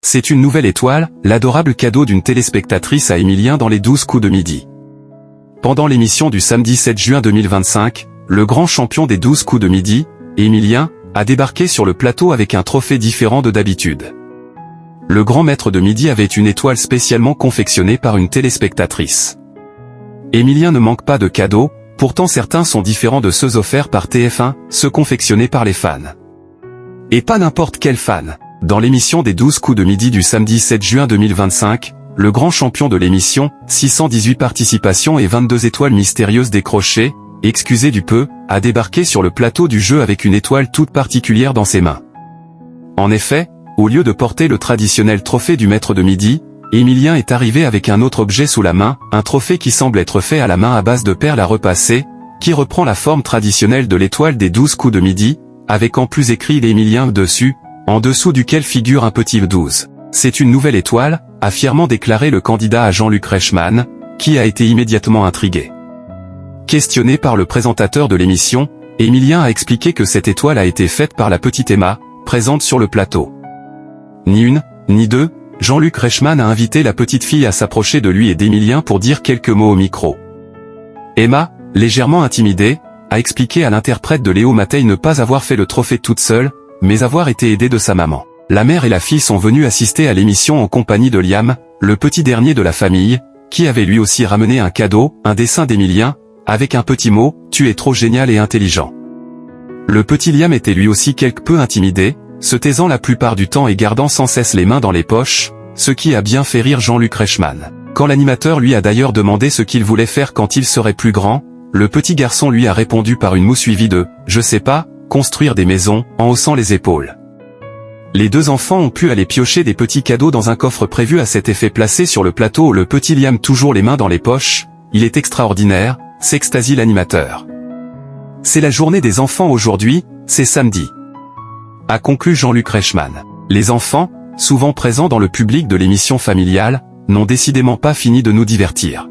C'est une nouvelle étoile, l'adorable cadeau d'une téléspectatrice à Emilien dans les 12 coups de midi. Pendant l'émission du samedi 7 juin 2025, le grand champion des 12 coups de midi, Emilien, a débarqué sur le plateau avec un trophée différent de d'habitude. Le grand maître de midi avait une étoile spécialement confectionnée par une téléspectatrice. Emilien ne manque pas de cadeaux, pourtant certains sont différents de ceux offerts par TF1, ceux confectionnés par les fans. Et pas n'importe quel fan. Dans l'émission des 12 coups de midi du samedi 7 juin 2025, le grand champion de l'émission, 618 participations et 22 étoiles mystérieuses décrochées, excusez du peu, a débarqué sur le plateau du jeu avec une étoile toute particulière dans ses mains. En effet, au lieu de porter le traditionnel trophée du maître de midi, Emilien est arrivé avec un autre objet sous la main, un trophée qui semble être fait à la main à base de perles à repasser, qui reprend la forme traditionnelle de l'étoile des 12 coups de midi, avec en plus écrit l'Emilien dessus, en dessous duquel figure un petit 12. C'est une nouvelle étoile, a fièrement déclaré le candidat à Jean-Luc Reichmann, qui a été immédiatement intrigué. Questionné par le présentateur de l'émission, Emilien a expliqué que cette étoile a été faite par la petite Emma, présente sur le plateau. Ni une, ni deux, Jean-Luc Reichmann a invité la petite fille à s'approcher de lui et d'Emilien pour dire quelques mots au micro. Emma, légèrement intimidée, a expliqué à l'interprète de Léo Mattei ne pas avoir fait le trophée toute seule, mais avoir été aidée de sa maman. La mère et la fille sont venues assister à l'émission en compagnie de Liam, le petit dernier de la famille, qui avait lui aussi ramené un cadeau, un dessin d'Emilien, avec un petit mot, « Tu es trop génial et intelligent ». Le petit Liam était lui aussi quelque peu intimidé, se taisant la plupart du temps et gardant sans cesse les mains dans les poches, ce qui a bien fait rire Jean-Luc Reichmann. Quand l'animateur lui a d'ailleurs demandé ce qu'il voulait faire quand il serait plus grand, le petit garçon lui a répondu par une moue suivie de « Je sais pas, construire des maisons » en haussant les épaules. Les deux enfants ont pu aller piocher des petits cadeaux dans un coffre prévu à cet effet placé sur le plateau où le petit Liam toujours les mains dans les poches, il est extraordinaire, s'extasie l'animateur. C'est la journée des enfants aujourd'hui, c'est samedi. A conclu Jean-Luc Reichmann. Les enfants, souvent présents dans le public de l'émission familiale, n'ont décidément pas fini de nous divertir.